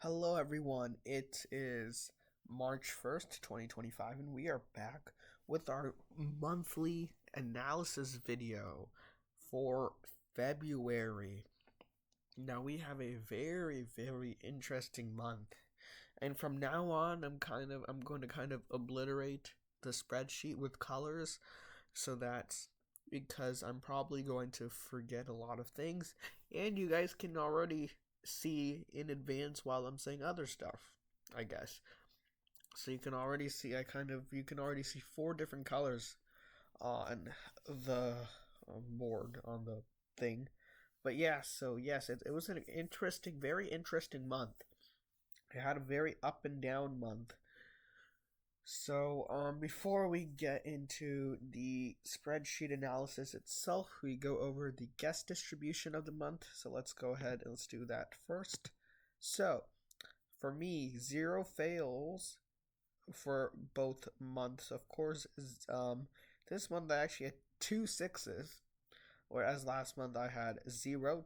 Hello, everyone. It is March 1st, 2025, and we are back with our monthly analysis video for February. Now, we have a very interesting month, and from now on, I'm going to kind of obliterate the spreadsheet with colors so that because I'm probably going to forget a lot of things, and you guys can already see in advance while I'm saying other stuff, I guess. So you can already see you can already see four different colors on the board on the thing. But yeah, so yes, it was an interesting, very interesting month. It had a very up and down month. So, before we get into the spreadsheet analysis itself, we go over the guest distribution of the month. So let's go ahead and let's do that first. So, for me, 0 fails for both months. Of course, this month I actually had 2 6s, whereas last month I had 0.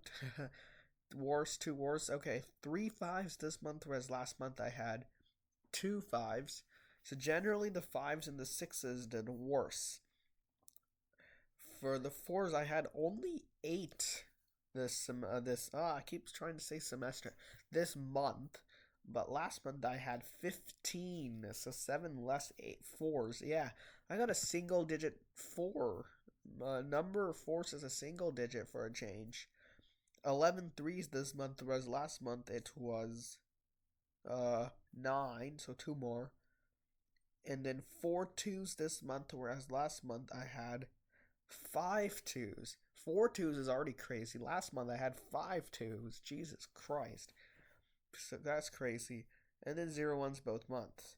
Worst to worst. Okay, 3 5s this month, whereas last month I had 2 5s. So generally, the 5s and the 6s did worse. For the 4s, I had only 8 I keep trying to say semester, this month. But last month I had 15, so 7 less 8 4s. Yeah, I got a single digit 4. Number of 4s is a single digit for a change. 11 3s this month, whereas last month it was 9, so 2 more. And then 4 2s this month, whereas last month I had 5 2s. 4 2s is already crazy. Last month I had 5 2s. Jesus Christ. So that's crazy. And then 0 1s both months.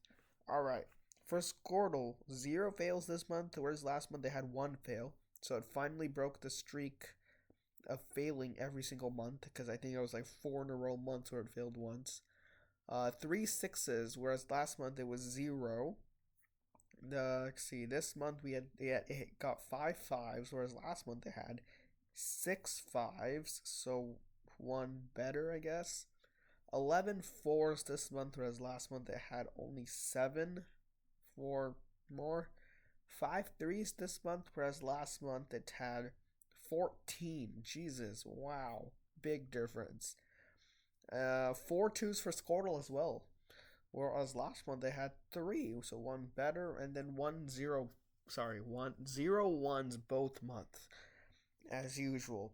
Alright. For Squirtle, 0 fails this month, whereas last month they had 1 fail. So it finally broke the streak of failing every single month, because I think it was like 4 in a row months where it failed once. 3 6s, whereas last month it was 0. Let's see. This month it got 5 5s, whereas last month it had 6 5s, so one better, I guess. 11 4s this month, whereas last month it had only 7, 4 more. 5 3s this month, whereas last month it had 14. Jesus, wow, big difference. 4 2s for Squirtle as well. Whereas last month they had 3, so one better, and then 1 0 1s both months, as usual.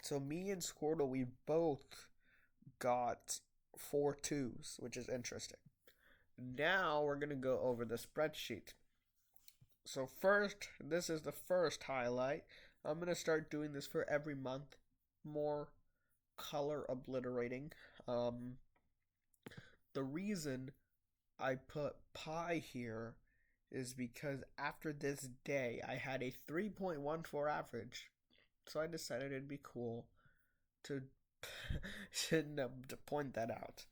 So me and Squirtle, we both got 4 2s, which is interesting. Now we're gonna go over the spreadsheet. So first, this is the first highlight. I'm gonna start doing this for every month, more color obliterating. The reason I put pi here is because after this day I had a 3.14 average. So I decided it'd be cool to to point that out.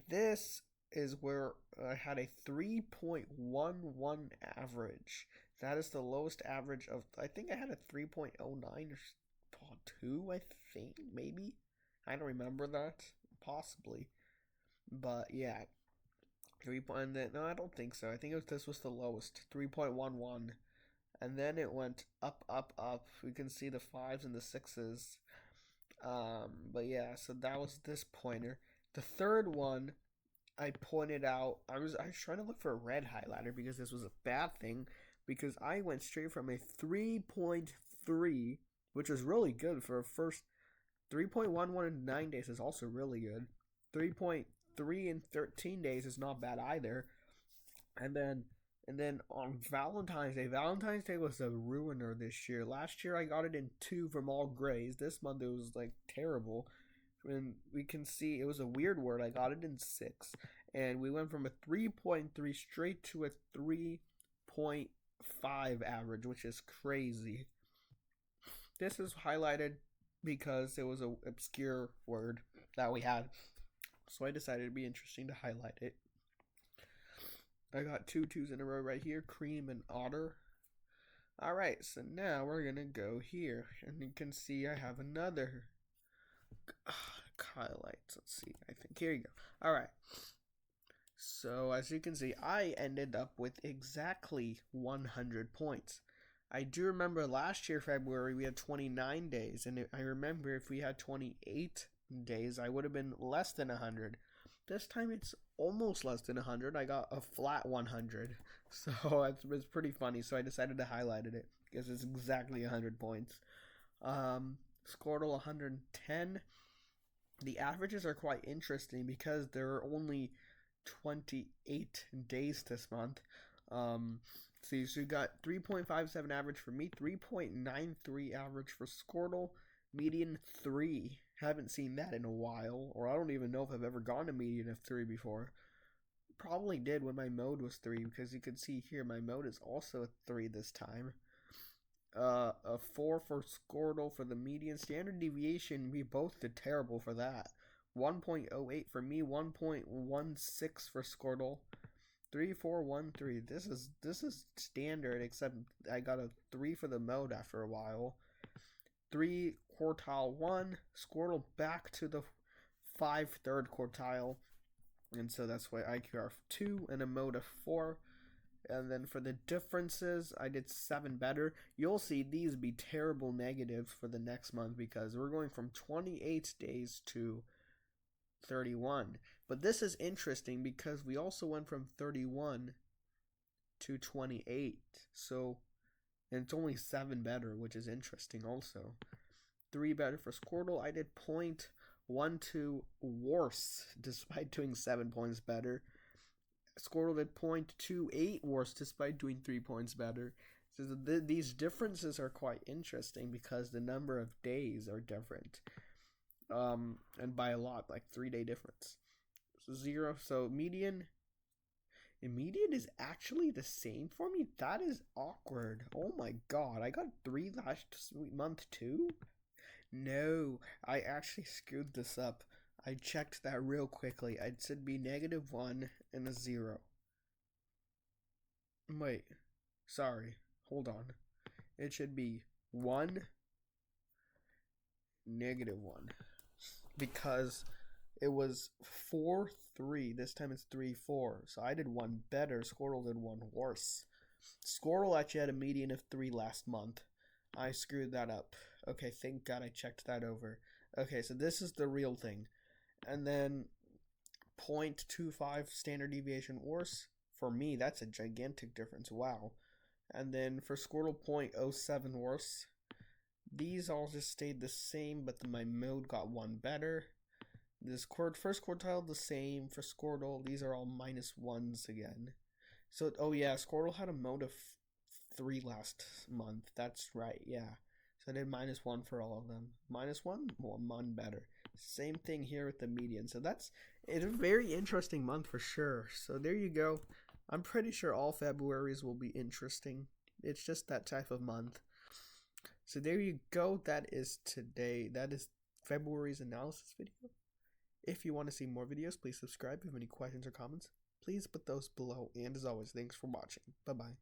This is where I had a 3.11 average. That is the lowest average of, I think I had a 3.09 or 2, I think, maybe. I don't remember that. Possibly. But yeah, no, I don't think so. I think this was the lowest, 3.11, and then it went up. We can see the 5s and the 6s. But yeah, so that was this pointer. The third one I pointed out. I was trying to look for a red highlighter because this was a bad thing, because I went straight from a 3.3, which was really good for a first. 3.11 in 9 days is also really good. 3.3 in 13 days is not bad either. And then on Valentine's Day was a ruiner this year. Last year I got it in 2 from all grays. This month it was like terrible. And we can see it was a weird word. I got it in 6. And we went from a 3.3 straight to a 3.5 average, which is crazy. This is highlighted because it was an obscure word that we had. So I decided it'd be interesting to highlight it. I got 2 2s in a row right here, cream and otter. Alright, so now we're going to go here. And you can see I have another highlights. Let's see. I think, here you go. All right. So as you can see, I ended up with exactly 100 points. I do remember last year, February, we had 29 days, and I remember if we had 28 days, I would have been less than 100. This time it's almost less than 100. I got a flat 100. So it's pretty funny. So I decided to highlight it because it's exactly 100 points. Squirtle 110. The averages are quite interesting because there are only 28 days this month. So you got 3.57 average for me, 3.93 average for Squirtle, median 3. Haven't seen that in a while, or I don't even know if I've ever gone to median of 3 before. Probably did when my mode was 3, because you can see here my mode is also a 3 this time. A 4 for Squirtle for the median. Standard deviation, we both did terrible for that. 1.08 for me, 1.16 for Squirtle. 3413. This is standard, except I got a 3 for the mode after a while. 3 quartile 1. Squirtle back to the 5 third quartile. And so that's why IQR 2 and a mode of 4. And then for the differences, I did 7 better. You'll see these be terrible negatives for the next month because we're going from 28 days to 31. But this is interesting because we also went from 31 to 28. So, and it's only 7 better, which is interesting also. 3 better for Squirtle. I did 0.12 worse despite doing 7 points better. Squirtle did 0.28 worse despite doing 3 points better. So these differences are quite interesting because the number of days are different. And by a lot, like 3-day difference. So 0. So median. And median is actually the same for me. That is awkward. Oh my god, I got 3 last month too? No, I actually screwed this up. I checked that real quickly. It should be -1 and a 0. Wait, sorry. Hold on. It should be 1, -1. Because it was 4-3. This time it's 3-4. So I did 1 better. Squirtle did 1 worse. Squirtle actually had a median of 3 last month. I screwed that up. Okay, thank God I checked that over. Okay, so this is the real thing. And then 0.25 standard deviation worse. For me, that's a gigantic difference. Wow. And then for Squirtle, 0.07 worse. These all just stayed the same, but my mode got 1 better. This first quartile the same for Squirtle. These are all -1s again. So, oh yeah, Squirtle had a mode of 3 last month. That's right, yeah. So I did -1 for all of them. -1, 1 better. Same thing here with the median. So it's a very interesting month for sure. So there you go. I'm pretty sure all Februaries will be interesting. It's just that type of month. So there you go. That is today. That is February's analysis video. If you want to see more videos, please subscribe. If you have any questions or comments, please put those below. And as always, thanks for watching. Bye-bye.